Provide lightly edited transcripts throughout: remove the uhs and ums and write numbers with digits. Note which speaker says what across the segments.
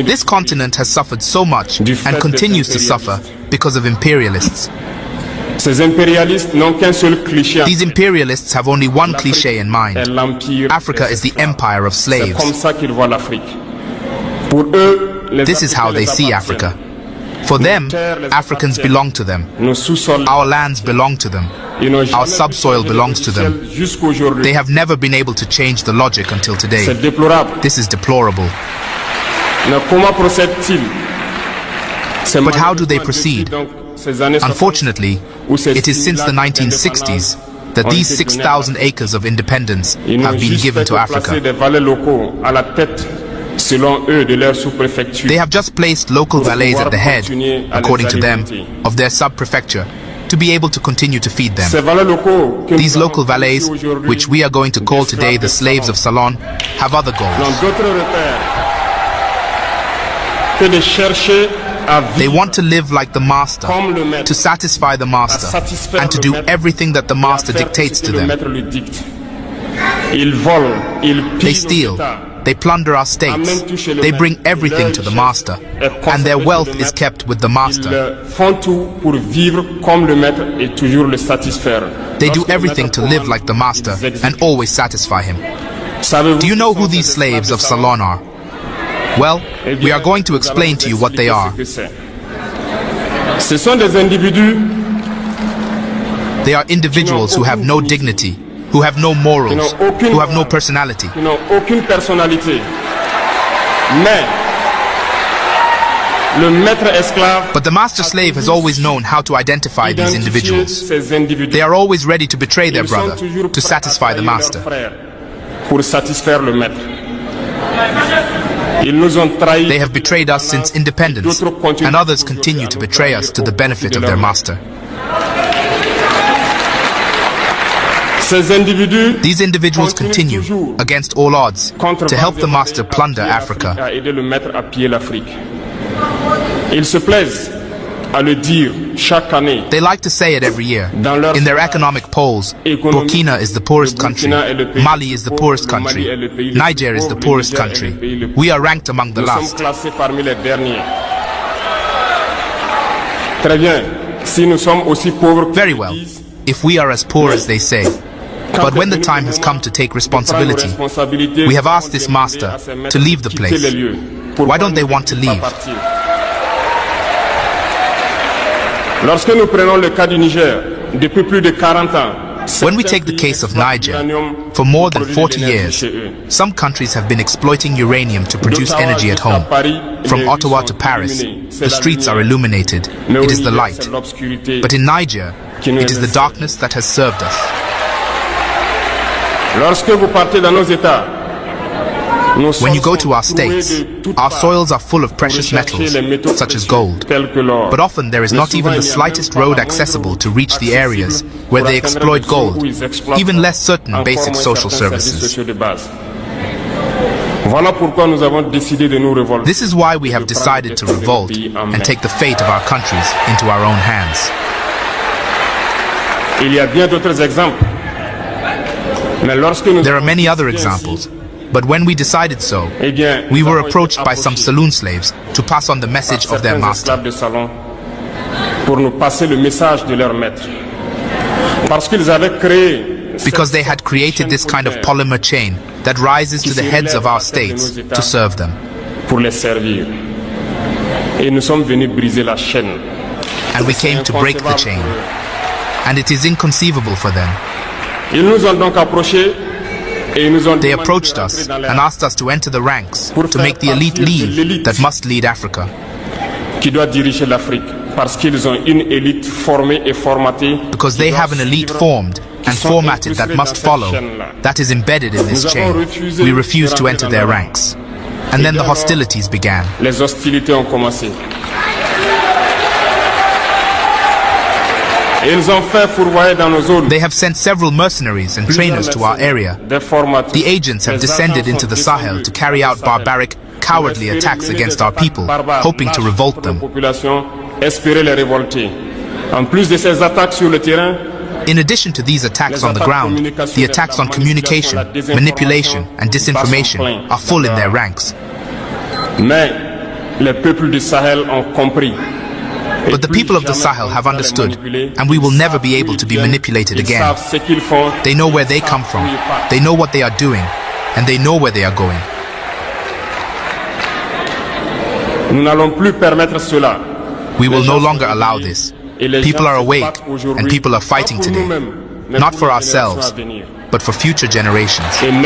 Speaker 1: This continent has suffered so much and continues to suffer because of imperialists. These imperialists have only one cliché in mind. Africa is the empire of slaves. This is how they see Africa. For them, Africans belong to them. Our lands belong to them. Our subsoil belongs to them. They have never been able to change the logic until today. This is deplorable. But how do they proceed? Unfortunately, it is since the 1960s that these 6,000 acres of independence have been given to Africa. They have just placed local valets at the head, according to them, of their sub-prefecture to be able to continue to feed them. These local valets, which we are going to call today the slaves of Salon, have other goals. They want to live like the master, to satisfy the master, and to do everything that the master dictates to them. They steal, they plunder our states, they bring everything to the master, and their wealth is kept with the master. They do everything to live like the master and always satisfy him. Do you know who these slaves of Salon are? Well, we are going to explain to you what they are. They are individuals who have no dignity, who have no morals, who have no personality. But the master slave has always known how to identify these individuals. They are always ready to betray their brother, to satisfy the master. They have betrayed us since independence, and others continue to betray us to the benefit of their master. These individuals continue, against all odds, to help the master plunder Africa. They like to say it every year. In their economic polls, Burkina is the poorest country, Mali is the poorest country, Niger is the poorest country. We are ranked among the last. Very well, if we are as poor as they say. But when the time has come to take responsibility, we have asked this master to leave the place. Why don't they want to leave? When we take the case of Niger, for more than 40 years, some countries have been exploiting uranium to produce energy at home. From Ottawa to Paris, the streets are illuminated. It is the light. But in Niger, it is the darkness that has served us. When you go to our states, our soils are full of precious metals, such as gold. But often there is not even the slightest road accessible to reach the areas where they exploit gold, even less certain basic social services. This is why we have decided to revolt and take the fate of our countries into our own hands. There are many other examples. But when we decided so, we were approached by some saloon slaves to pass on the message of their master. Because they had created this kind of polymer chain that rises to the heads of our states to serve them. And we came to break the chain. And it is inconceivable for them. They approached us and asked us to enter the ranks to make the elite leave that must lead Africa. Because they have an elite formed and formatted that must follow, that is embedded in this chain. We refused to enter their ranks. And then the hostilities began. They have sent several mercenaries and trainers to our area. The agents have descended into the Sahel to carry out barbaric, cowardly attacks against our people, hoping to revolt them. In addition to these attacks on the ground, the attacks on communication, manipulation, and disinformation are full in their ranks. But the people of the Sahel have understood, and we will never be able to be manipulated again. They know where they come from, they know what they are doing, and they know where they are going. We will no longer allow this. People are awake, and people are fighting today, not for ourselves, but for future generations.
Speaker 2: Come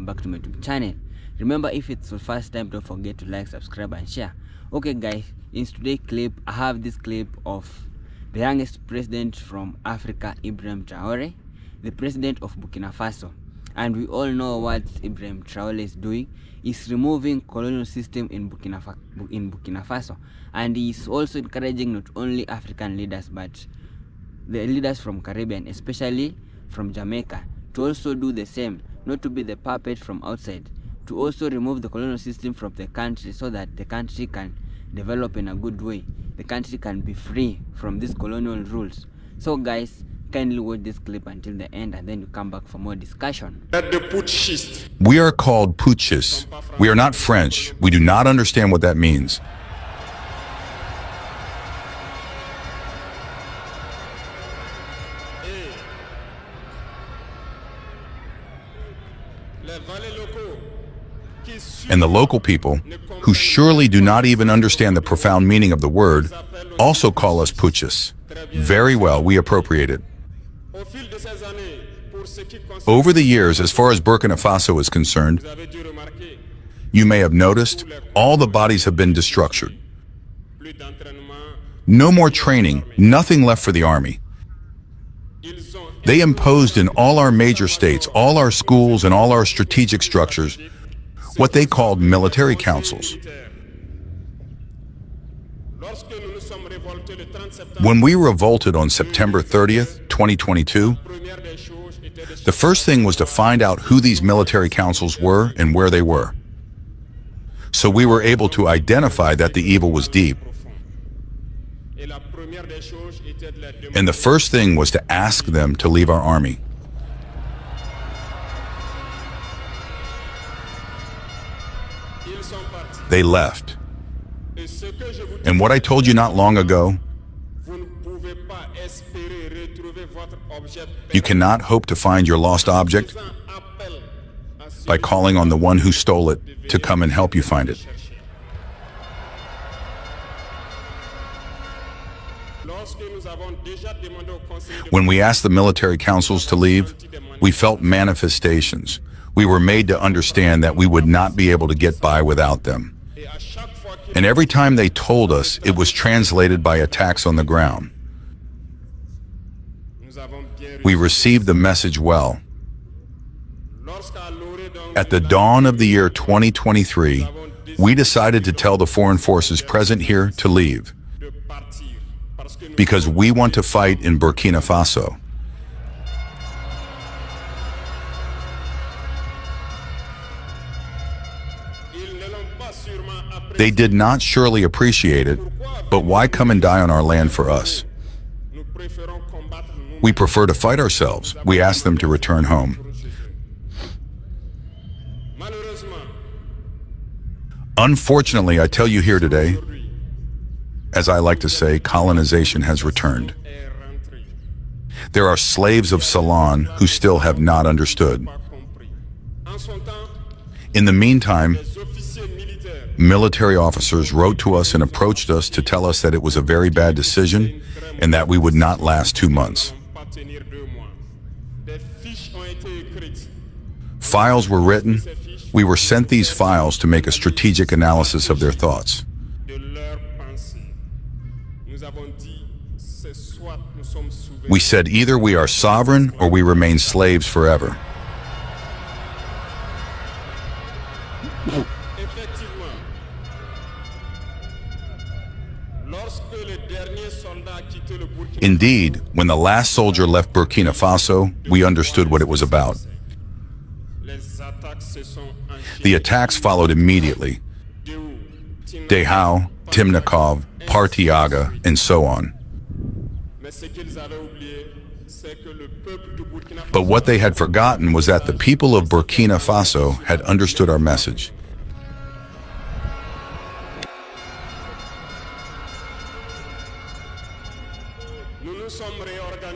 Speaker 2: back to my YouTube channel. Remember, if it's your first time, don't forget to like, subscribe, and share. Okay guys, in today's clip, I have this clip of the youngest president from Africa, Ibrahim Traole, the president of Burkina Faso. And we all know what Ibrahim Traole is doing. He's removing colonial system in Burkina Faso, and he's also encouraging not only African leaders but the leaders from Caribbean, especially from Jamaica, to also do the same, not to be the puppet from outside, to also remove the colonial system from the country so that the country can develop in a good way. The country can be free from these colonial rules. So guys, kindly watch this clip until the end, and then you come back for more discussion.
Speaker 3: We are called putschists. We are not French. We do not understand what that means. And the local people, who surely do not even understand the profound meaning of the word, also call us putschists. Very well, we appropriate it. Over the years, as far as Burkina Faso is concerned, you may have noticed all the bodies have been destructured. No more training, nothing left for the army. They imposed in all our major states, all our schools and all our strategic structures, what they called military councils. When we revolted on September 30th, 2022, the first thing was to find out who these military councils were and where they were. So we were able to identify that the evil was deep. And the first thing was to ask them to leave our army. They left. And what I told you not long ago, you cannot hope to find your lost object by calling on the one who stole it to come and help you find it. When we asked the military councils to leave, we felt manifestations. We were made to understand that we would not be able to get by without them. And every time they told us, it was translated by attacks on the ground. We received the message well. At the dawn of the year 2023, we decided to tell the foreign forces present here to leave, because we want to fight in Burkina Faso. They did not surely appreciate it, but why come and die on our land for us? We prefer to fight ourselves. We ask them to return home. Unfortunately, I tell you here today, as I like to say, colonization has returned. There are slaves of Ceylon who still have not understood. In the meantime, military officers wrote to us and approached us to tell us that it was a very bad decision and that we would not last 2 months. Files were written. We were sent these files to make a strategic analysis of their thoughts. We said either we are sovereign or we remain slaves forever. Indeed, when the last soldier left Burkina Faso, we understood what it was about. The attacks followed immediately. Dachau, Timnikov, Partiaga, and so on. But what they had forgotten was that the people of Burkina Faso had understood our message.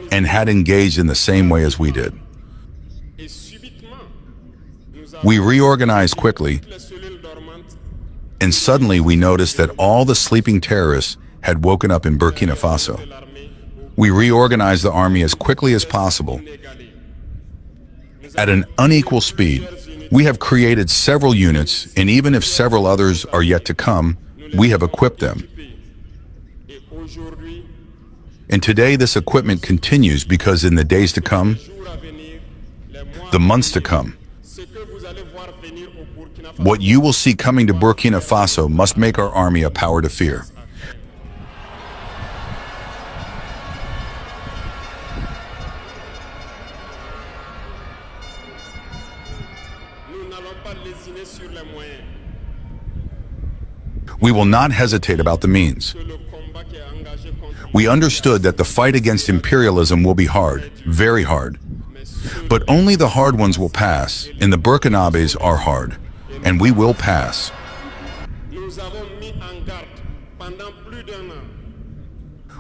Speaker 3: And had engaged in the same way as we did. We reorganized quickly, and suddenly we noticed that all the sleeping terrorists had woken up in Burkina Faso. We reorganized the army as quickly as possible. At an unequal speed, we have created several units, and even if several others are yet to come, we have equipped them. And today this equipment continues because in the days to come, the months to come, what you will see coming to Burkina Faso must make our army a power to fear. We will not hesitate about the means. We understood that the fight against imperialism will be hard, very hard. But only the hard ones will pass, and the Burkinabés are hard, and we will pass.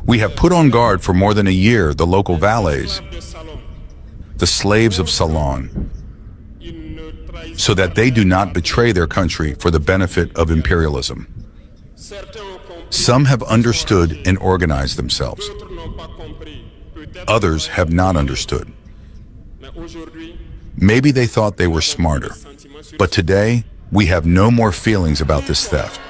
Speaker 3: We have put on guard for more than a year the local valets, the slaves of Salon, so that they do not betray their country for the benefit of imperialism. Some have understood and organized themselves. Others have not understood. Maybe they thought they were smarter, but today we have no more feelings about this theft.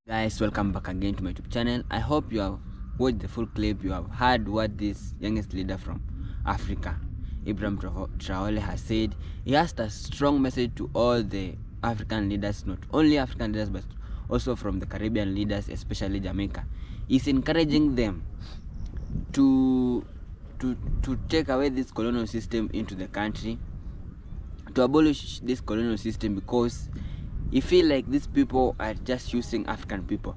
Speaker 2: Guys, welcome back again to my YouTube channel. I hope you have watched the full clip. You have heard what this youngest leader from Africa, Ibrahim Traole, has said. He has a strong message to all the African leaders, not only African leaders but also from the Caribbean leaders, especially Jamaica. He's encouraging them to take away this colonial system into the country, to abolish this colonial system, because he feel like these people are just using African people.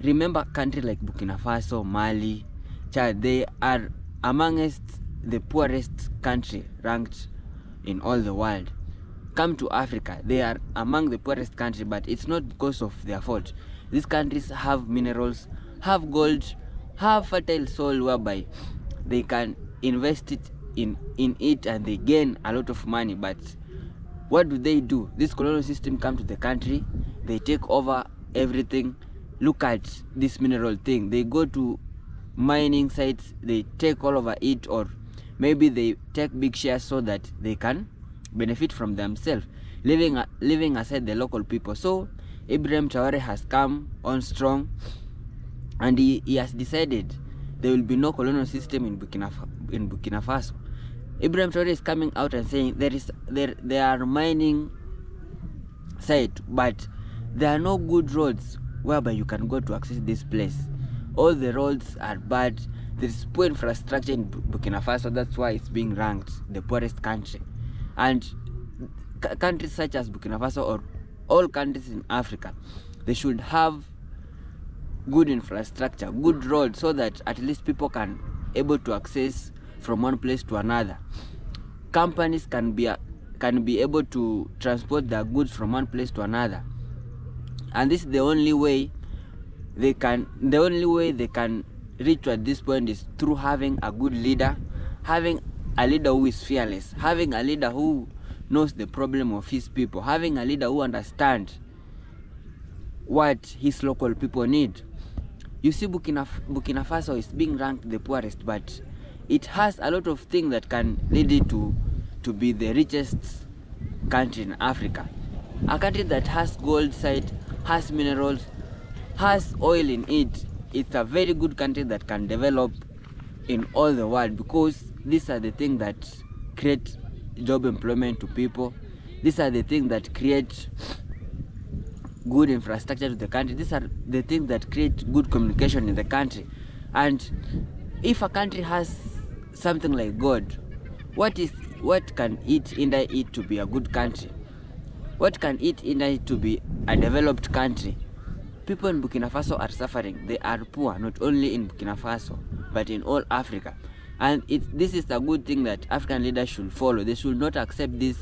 Speaker 2: Remember, countries like Burkina Faso, Mali, Chad, they are amongst the poorest country ranked in all the world. Come to Africa, they are among the poorest country, but it's not because of their fault. These countries have minerals, have gold, have fertile soil whereby they can invest it in it and they gain a lot of money. But what do? This colonial system come to the country, they take over everything. Look at this mineral thing. They go to mining sites, they take all over it, or maybe they take big shares so that they can benefit from themselves, leaving aside the local people. So Ibrahim Traore has come on strong, and he has decided there will be no colonial system in Burkina Faso. Ibrahim Traore is coming out and saying there are mining sites, but there are no good roads whereby you can go to access this place. All the roads are bad. There is poor infrastructure in Burkina Faso. That's why it's being ranked the poorest country. And countries such as Burkina Faso, or all countries in Africa, they should have good infrastructure, good roads, so that at least people can able to access from one place to another. Companies can be able to transport their goods from one place to another, and this is the only way they can reach at this point is through having a good leader, having a leader who is fearless, having a leader who knows the problem of his people, having a leader who understands what his local people need. You see, Burkina Faso is being ranked the poorest, but it has a lot of things that can lead it to be the richest country in Africa. A country that has gold site, has minerals, has oil in it. It's a very good country that can develop in all the world, because these are the things that create job employment to people. These are the things that create good infrastructure to the country. These are the things that create good communication in the country. And if a country has something like God, what can it hinder it to be a good country? What can it hinder it to be a developed country? People in Burkina Faso are suffering. They are poor, not only in Burkina Faso, but in all Africa. And this is a good thing that African leaders should follow. They should not accept this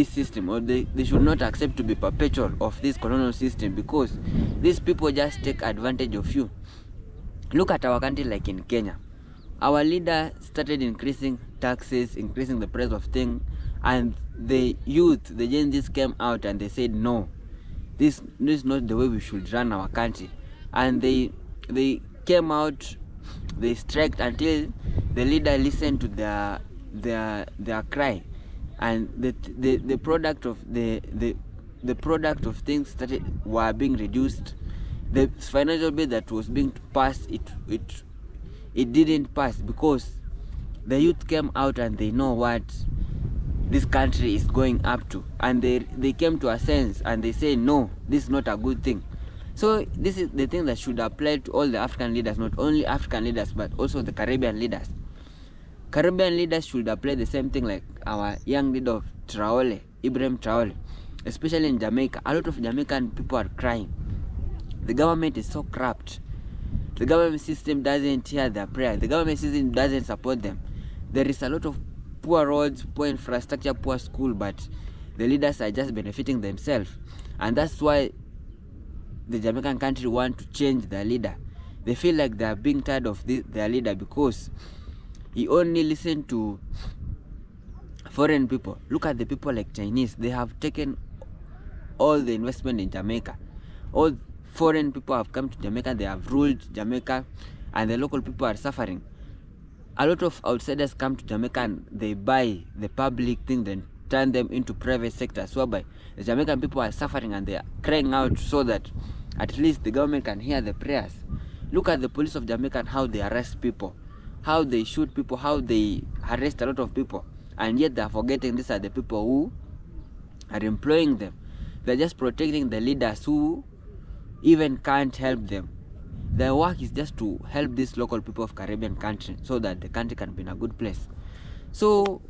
Speaker 2: system, or they should not accept to be perpetual of this colonial system, because these people just take advantage of you. Look at our country like in Kenya. Our leader started increasing taxes, increasing the price of things, and the youth, the Gen Zs came out and they said, no, this is not the way we should run our country. And they came out, they striked until the leader listened to their cry, and the product of the product of things that were being reduced. The financial bill that was being passed, it didn't pass, because the youth came out and they know what this country is going up to, and they came to a sense and they say, no, this is not a good thing. So this is the thing that should apply to all the African leaders, not only African leaders but also the Caribbean leaders. Caribbean leaders should apply the same thing like our young leader of Traole, Ibrahim Traole, especially in Jamaica. A lot of Jamaican people are crying. The government is so corrupt. The government system doesn't hear their prayer. The government system doesn't support them. There is a lot of poor roads, poor infrastructure, poor school, but the leaders are just benefiting themselves. And that's why the Jamaican country want to change their leader. They feel like they are being tired of their leader, because he only listened to foreign people. Look at the people like Chinese. They have taken all the investment in Jamaica. All foreign people have come to Jamaica, they have ruled Jamaica, and the local people are suffering. A lot of outsiders come to Jamaica and they buy the public thing, then turn them into private sectors, whereby the Jamaican people are suffering and they are crying out so that at least the government can hear the prayers. Look at the police of Jamaica and how they arrest people, how they shoot people, how they arrest a lot of people, and yet they are forgetting these are the people who are employing them. They're just protecting the leaders who even can't help them. Their work is just to help these local people of Caribbean country so that the country can be in a good place. So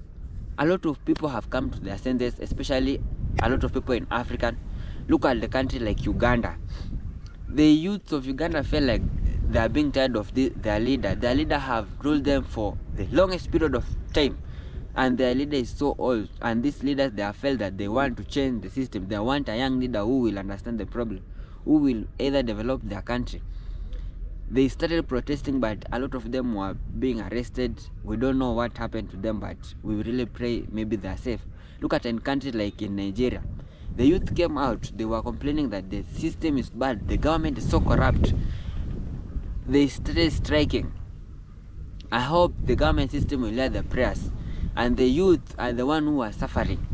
Speaker 2: a lot of people have come to their senses, especially a lot of people in Africa. Look at the country like Uganda. The youth of Uganda feel like they are being tired of their leader. Their leader have ruled them for the longest period of time, and their leader is so old. And these leaders, they have felt that they want to change the system. They want a young leader who will understand the problem, who will either develop their country. They started protesting, but a lot of them were being arrested. We don't know what happened to them, but we really pray maybe they are safe. Look at a country like in Nigeria. The youth came out. They were complaining that the system is bad. The government is so corrupt. They started striking. I hope the government system will hear the prayers, and the youth are the one who are suffering.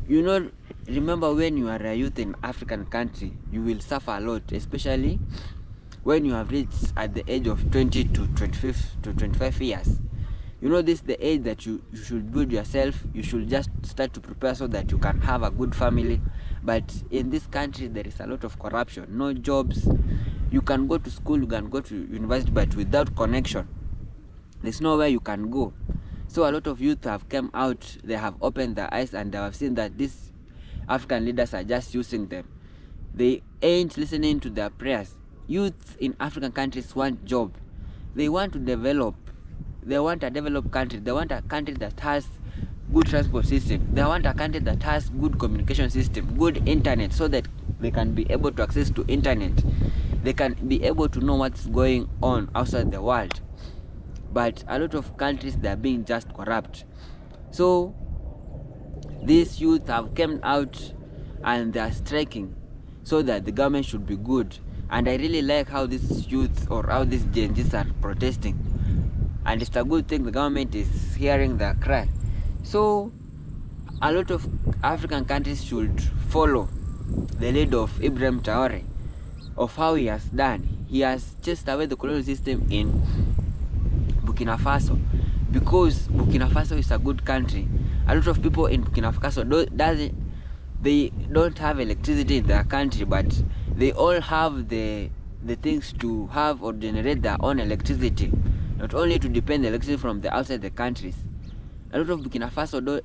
Speaker 2: You know, remember when you are a youth in African country, you will suffer a lot, especially when you have reached at the age of 20 to 25 years. You know, this is the age that you should build yourself. You should just start to prepare so that you can have a good family. But in this country, there is a lot of corruption, no jobs. You can go to school, you can go to university, but without connection, there's nowhere you can go. So a lot of youth have come out, they have opened their eyes, and they have seen that these African leaders are just using them. They ain't listening to their prayers. Youth in African countries want job. They want to develop. They want a developed country. They want a country that has good transport system. They want a country that has good communication system, good internet, so that they can be able to access to internet. They can be able to know what's going on outside the world. But a lot of countries, they are being just corrupt. So these youth have come out and they are striking so that the government should be good. And I really like how these youth, or how these Gen Zs are protesting. And it's a good thing the government is hearing their cry. So a lot of African countries should follow the lead of Ibrahim Traore, of how he has done. He has chased away the colonial system in Burkina Faso, because Burkina Faso is a good country. A lot of people in Burkina Faso they don't have electricity in their country, but they all have the things to have or generate their own electricity, not only to depend the electricity from the outside the countries. A lot of Burkina Faso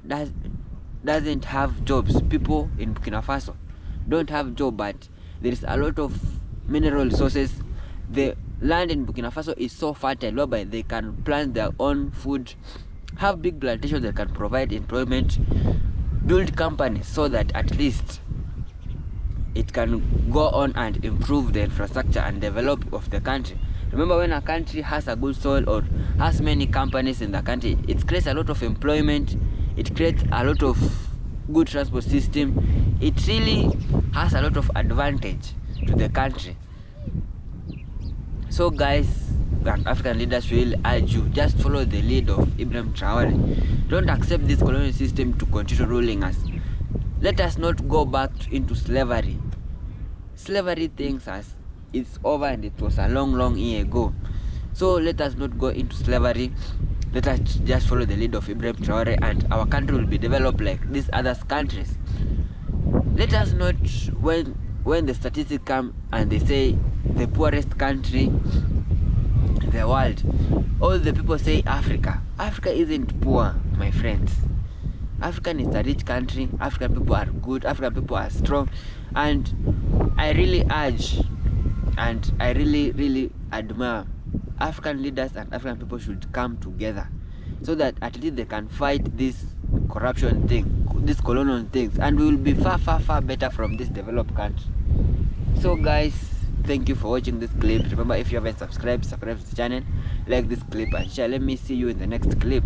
Speaker 2: doesn't have jobs. People in Burkina Faso don't have job, but there is a lot of mineral resources. The land in Burkina Faso is so fertile whereby they can plant their own food, have big plantations that can provide employment, build companies so that at least it can go on and improve the infrastructure and develop of the country. Remember, when a country has a good soil or has many companies in the country, it creates a lot of employment, it creates a lot of good transport system. It really has a lot of advantage to the country. So guys, African leaders will urge you, just follow the lead of Ibrahim Traole. Don't accept this colonial system to continue ruling us. Let us not go back into slavery. Slavery things as it's over and it was a long year ago. So let us not go into slavery. Let us just follow the lead of Ibrahim Traore and our country will be developed like these other countries. Let us not, when the statistics come and they say the poorest country in the world, all the people say Africa. Africa isn't poor, my friends. Africa is a rich country. African people are good. African people are strong. And I really urge and I really admire African leaders, and African people should come together so that at least they can fight this corruption thing, this colonial things, and we will be far better from this developed country. So guys, thank you for watching this clip. Remember, if you haven't subscribed to the channel, like this clip and share. Let me see you in the next clip.